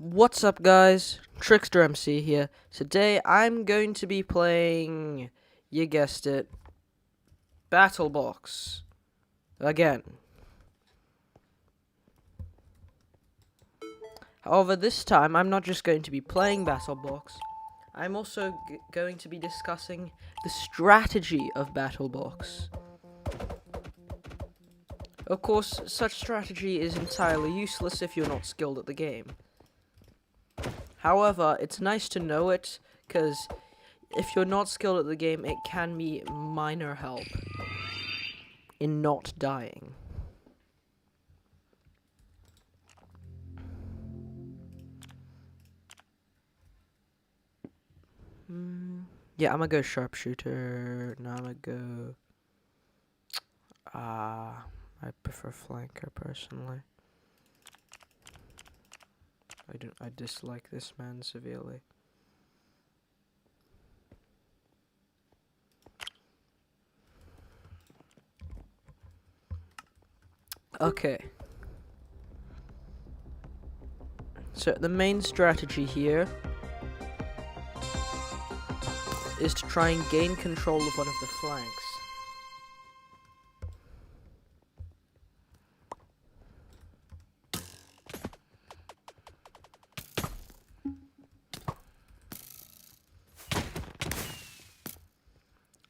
What's up, guys? Trickster MC here. Today I'm going to be playing, you guessed it, Battle Box again. However, this time I'm not just going to be playing Battle Box. I'm also going to be discussing the strategy of Battle Box. Of course, such strategy is entirely useless if you're not skilled at the game. However, it's nice to know it, because if you're not skilled at the game, it can be minor help in not dying. Yeah, I'm gonna go sharpshooter. No, I'm gonna go... I prefer flanker, personally. I dislike this man severely. Okay. So the main strategy here is to try and gain control of one of the flanks.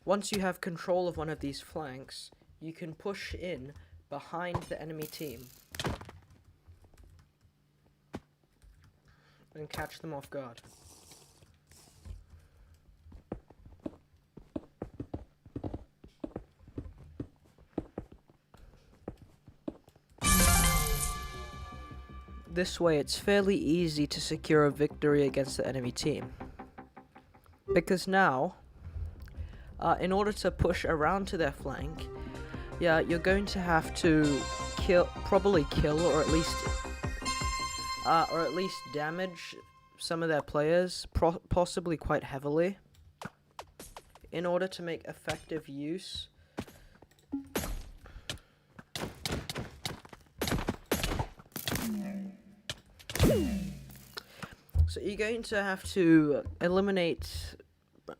Once you have control of one of these flanks, you can push in behind the enemy team and catch them off guard. This way, it's fairly easy to secure a victory against the enemy team. Because now, in order to push around to their flank, yeah, you're going to have to probably kill, or at least damage some of their players, possibly quite heavily, in order to make effective use. So you're going to have to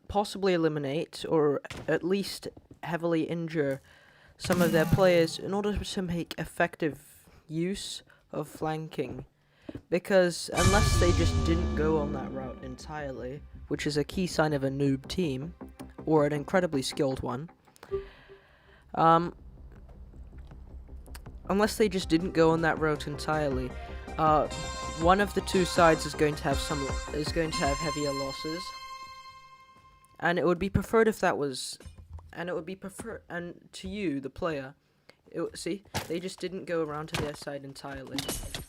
possibly eliminate, or at least heavily injure some of their players in order to make effective use of flanking. Because unless they just didn't go on that route entirely, which is a key sign of a noob team, or an incredibly skilled one, unless they just didn't go on that route entirely, one of the two sides is going to have heavier losses, and it would be preferred if that was, and to you, the player, see, they just didn't go around to their side entirely,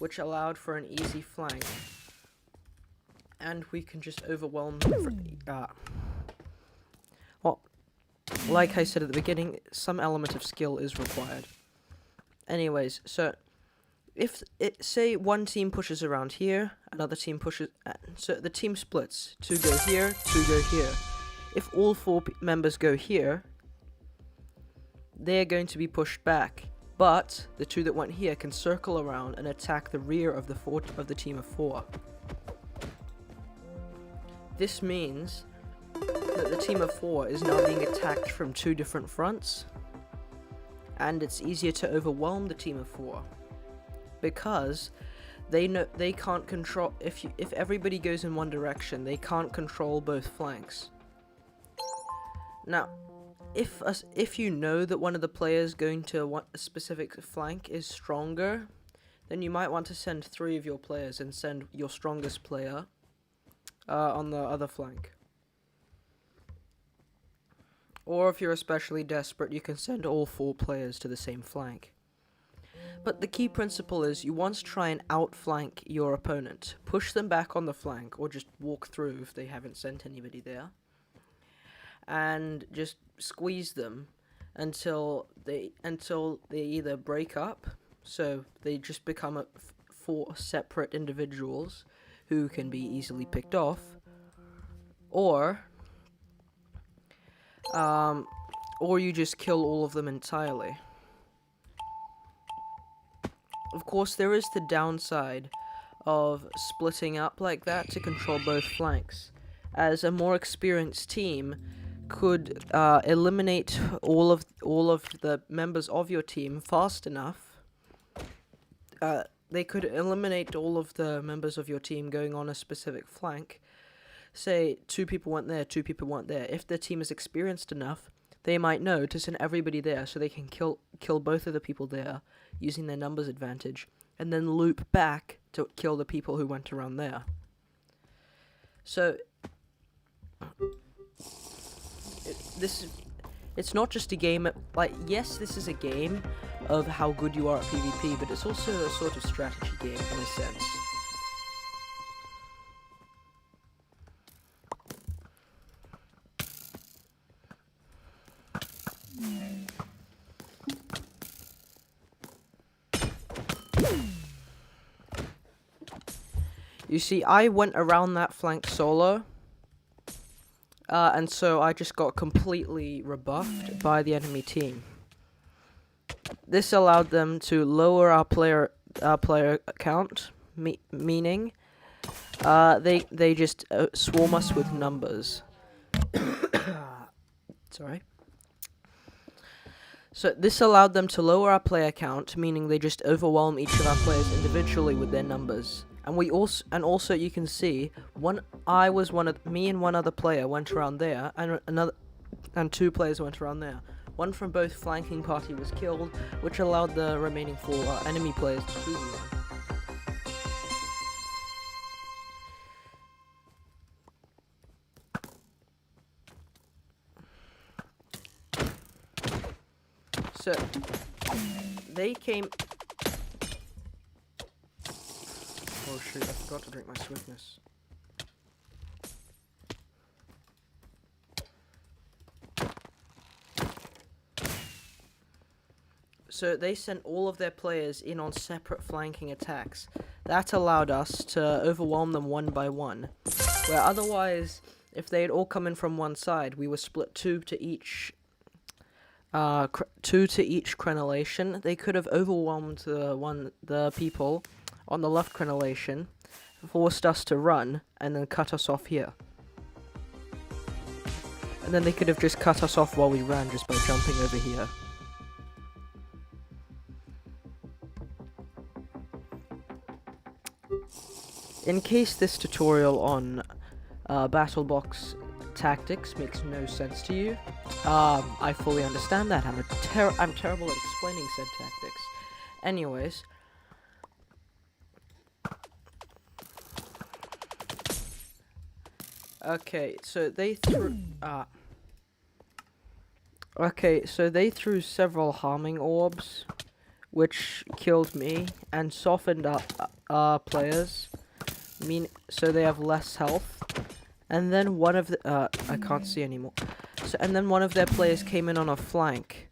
which allowed for an easy flank, and we can just overwhelm them. Well, like I said at the beginning, some element of skill is required. Anyways, so say one team pushes around here, another team pushes, so the team splits. 2 go here, 2 go here. If all 4 members go here, they're going to be pushed back. But the 2 that went here can circle around and attack the rear of the team of 4. This means that the team of 4 is now being attacked from 2 different fronts, and it's easier to overwhelm the team of 4. Because they know they can't control, if everybody goes in one direction, they can't control both flanks. Now, if you know that one of the players going to a specific flank is stronger, then you might want to send 3 of your players and send your strongest player on the other flank. Or if you're especially desperate, you can send all 4 players to the same flank. But the key principle is you want to try and outflank your opponent. Push them back on the flank, or just walk through if they haven't sent anybody there. And just squeeze them until they either break up, so they just become 4 separate individuals who can be easily picked off, or you just kill all of them entirely. Of course, there is the downside of splitting up like that to control both flanks, as a more experienced team could eliminate all of the members of your team fast enough. They could eliminate all of the members of your team going on a specific flank. Say 2 people went there, 2 people went there. If the team is experienced enough, they might know to send everybody there so they can kill both of the people there using their numbers advantage, and then loop back to kill the people who went around there. So it's not just a game, like, yes, this is a game of how good you are at PvP, but it's also a sort of strategy game in a sense. You see, I went around that flank solo, and so I just got completely rebuffed by the enemy team. This allowed them to lower our player count, meaning they just swarm us with numbers. Sorry. So this allowed them to lower our player count, meaning they just overwhelm each of our players individually with their numbers. And also you can see me and one other player went around there, and 2 players went around there. One from both flanking party was killed, which allowed the remaining 4 enemy players to 2v1. So they came. Oh shoot, I forgot to drink my swiftness. So they sent all of their players in on separate flanking attacks. That allowed us to overwhelm them one by one. Where otherwise, if they had all come in from one side, we were split 2 to each crenellation. They could have overwhelmed the people on the left crenellation, forced us to run, and then cut us off here. And then they could have just cut us off while we ran just by jumping over here. In case this tutorial on Battle Box tactics makes no sense to you, I fully understand that. I'm terrible at explaining said tactics. Anyways, okay, so they threw several harming orbs, which killed me and softened up our players. So they have less health. And then one of the I can't see anymore. And then one of their players came in on a flank,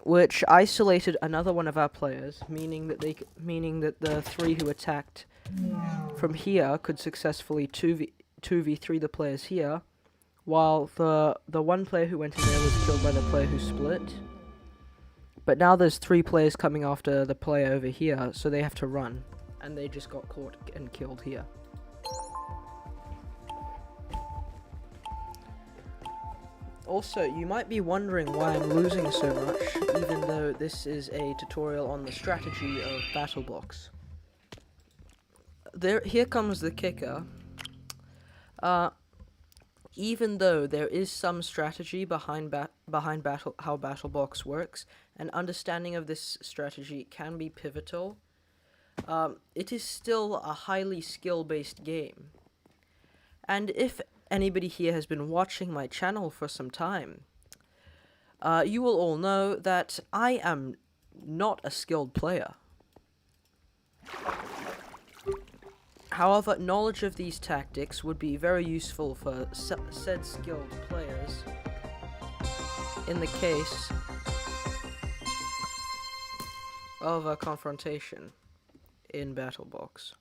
which isolated another one of our players, meaning that the 3 who attacked from here could successfully 2v3 the players here, while the one player who went in there was killed by the player who split. But now there's 3 players coming after the player over here, so they have to run, and they just got caught and killed here. Also, you might be wondering why I'm losing so much, even though this is a tutorial on the strategy of Battle Box. Here comes the kicker. Even though there is some strategy behind how Battle Box works, and understanding of this strategy can be pivotal, it is still a highly skill-based game. And if anybody here has been watching my channel for some time, you will all know that I am not a skilled player. However, knowledge of these tactics would be very useful for said skilled players in the case of a confrontation in Battle Box.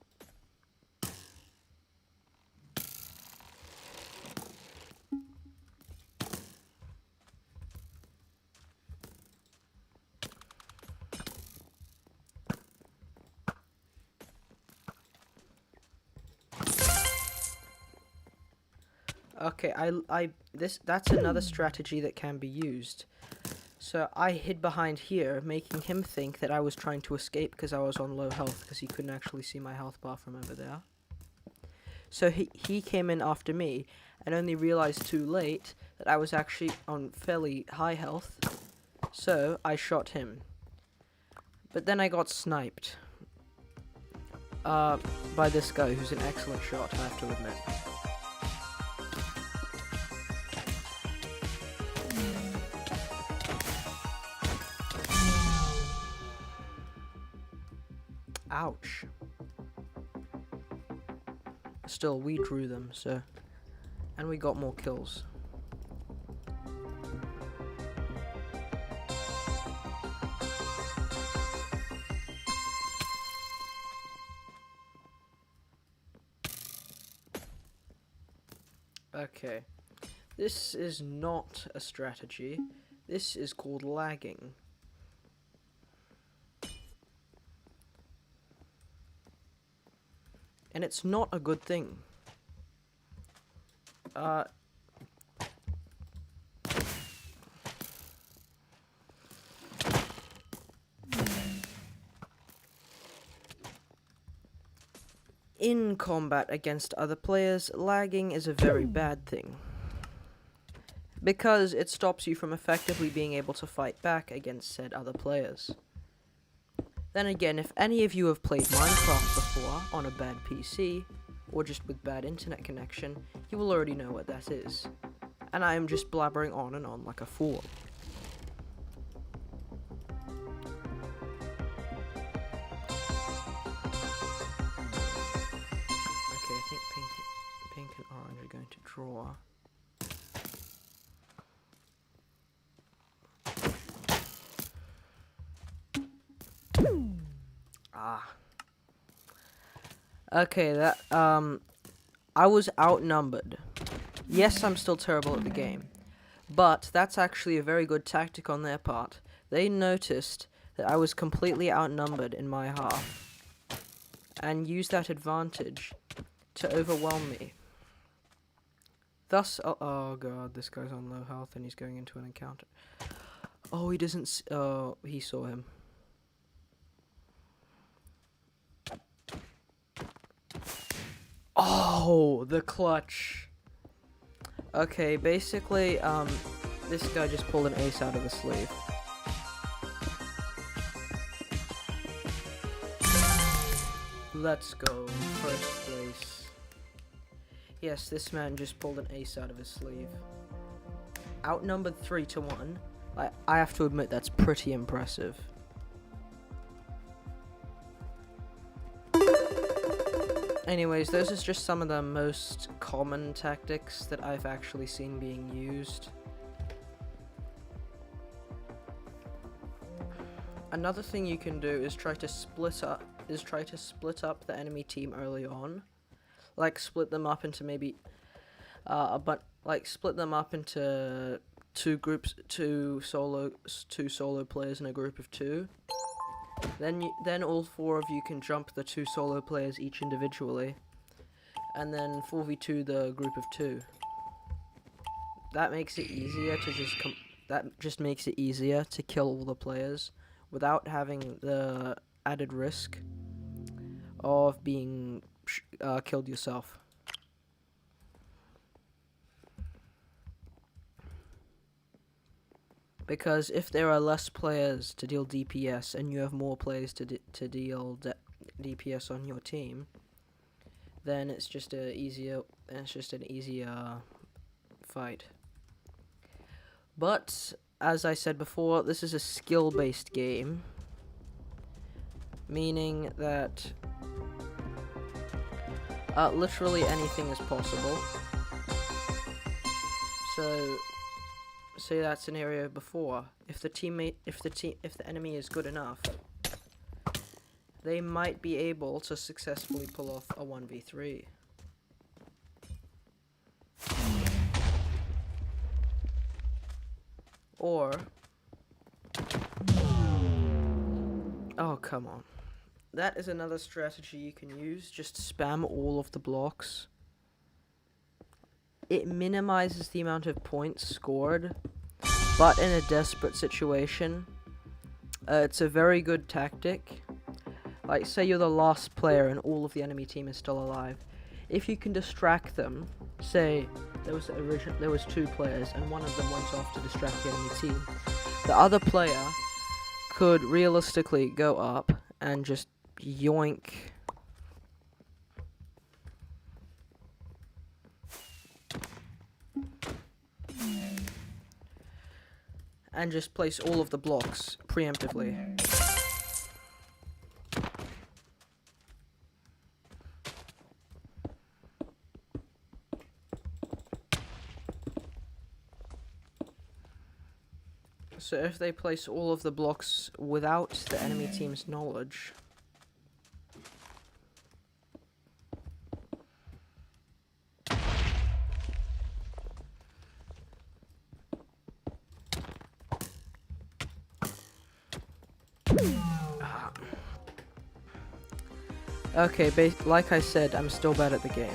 Okay, that's another strategy that can be used. So I hid behind here, making him think that I was trying to escape because I was on low health, because he couldn't actually see my health bar from over there. So he came in after me, and only realized too late that I was actually on fairly high health, so I shot him. But then I got sniped. By this guy who's an excellent shot, I have to admit. Ouch. Still, we drew them, so... And we got more kills. Okay. This is not a strategy. This is called lagging. And it's not a good thing. In combat against other players, lagging is a very bad thing. Because it stops you from effectively being able to fight back against said other players. Then again, if any of you have played Minecraft before on a bad PC, or just with bad internet connection, you will already know what that is. And I am just blabbering on and on like a fool. Okay, I think pink and orange are going to draw. Okay, I was outnumbered. Yes, I'm still terrible at the game, but that's actually a very good tactic on their part. They noticed that I was completely outnumbered in my half, and used that advantage to overwhelm me. Thus, oh god, this guy's on low health and he's going into an encounter. Oh, he doesn't, oh, he saw him. Oh, the clutch. Okay, basically, this guy just pulled an ace out of the sleeve. Let's go, first place. Yes, this man just pulled an ace out of his sleeve. Outnumbered 3-1. I have to admit, that's pretty impressive. Anyways, those are just some of the most common tactics that I've actually seen being used. Another thing you can do is try to split up the enemy team early on. Like split them up into maybe split them up into two groups, two solo players in a group of 2. Then all 4 of you can jump the 2 solo players each individually, and then 4v2 the group of 2. That makes it easier to makes it easier to kill all the players without having the added risk of being killed yourself. Because if there are less players to deal DPS and you have more players to deal DPS on your team, then it's just an easier fight. But as I said before, this is a skill-based game, meaning that literally anything is possible. So say that scenario before, if the enemy is good enough, they might be able to successfully pull off a 1v3. Or, oh come on, that is another strategy you can use. Just spam all of the blocks. it minimizes the amount of points scored, but in a desperate situation, it's a very good tactic. Like, say you're the last player and all of the enemy team is still alive. If you can distract them, say there was 2 players and one of them went off to distract the enemy team, the other player could realistically go up and just yoink and just place all of the blocks preemptively. So if they place all of the blocks without the enemy team's knowledge, okay, like I said, I'm still bad at the game.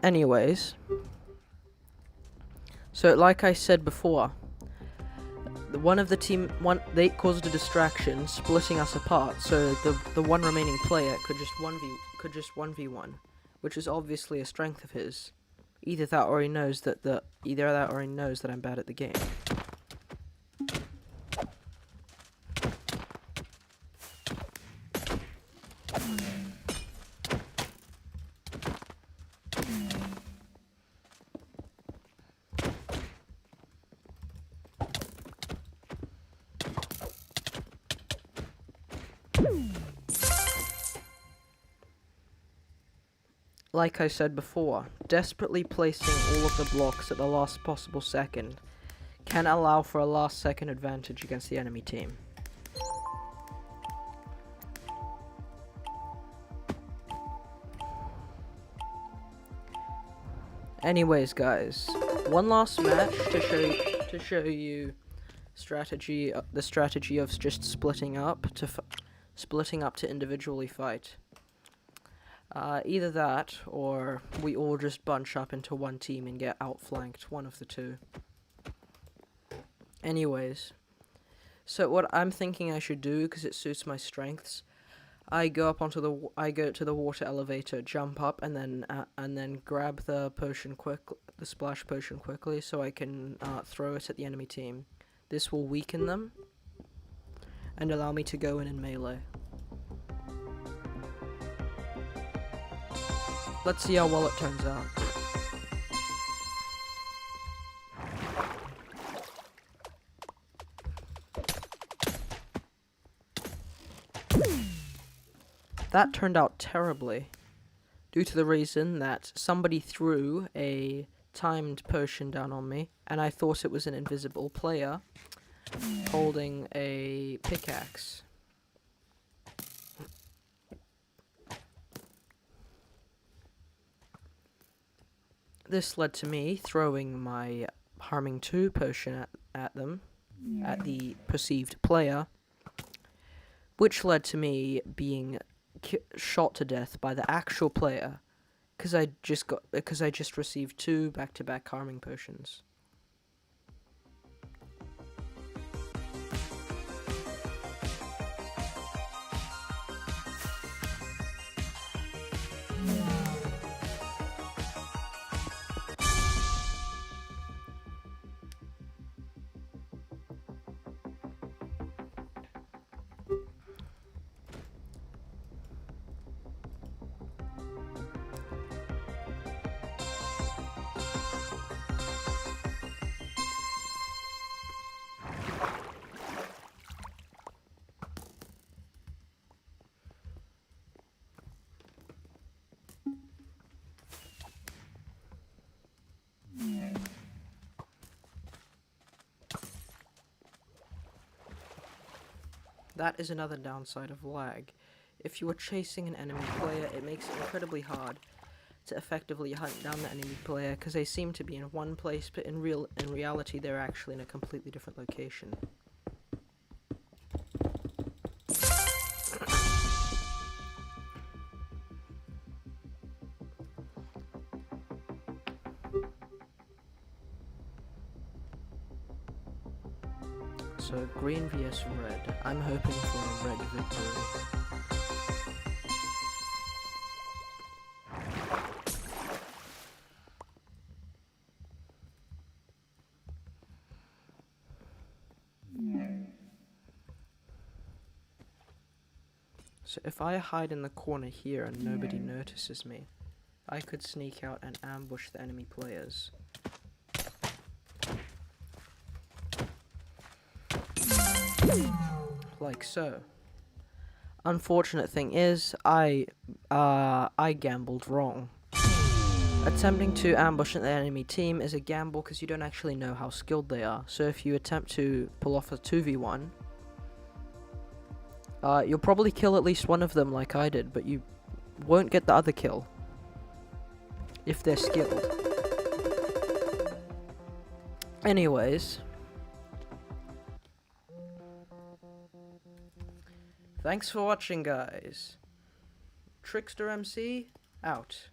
Anyways, so like I said before, they caused a distraction, splitting us apart. So the one remaining player could just 1v1, which is obviously a strength of his. Either that or he knows that I'm bad at the game. Like I said before, desperately placing all of the blocks at the last possible second can allow for a last second advantage against the enemy team. Anyways, guys, one last match to show you the strategy of just splitting up to individually fight. Either that, or we all just bunch up into one team and get outflanked, one of the two. Anyways, so what I'm thinking I should do, because it suits my strengths, I go to the water elevator, jump up, and then grab the splash potion quickly, so I can throw it at the enemy team. This will weaken them and allow me to go in melee. Let's see how well it turns out. That turned out terribly, due to the reason that somebody threw a timed potion down on me, and I thought it was an invisible player holding a pickaxe. This led to me throwing my Harming 2 potion at them, at the perceived player, which led to me being shot to death by the actual player, because I just received 2 back-to-back Harming potions. That is another downside of lag. If you are chasing an enemy player, it makes it incredibly hard to effectively hunt down the enemy player, because they seem to be in one place, but in reality they're actually in a completely different location. So green vs red. I'm hoping for a red victory. So if I hide in the corner here and nobody notices me, I could sneak out and ambush the enemy players. Like so. Unfortunate thing is, I gambled wrong. Attempting to ambush an enemy team is a gamble because you don't actually know how skilled they are. So if you attempt to pull off a 2v1, you'll probably kill at least one of them like I did, but you won't get the other kill if they're skilled. Anyways, thanks for watching, guys. Trickster MC, out.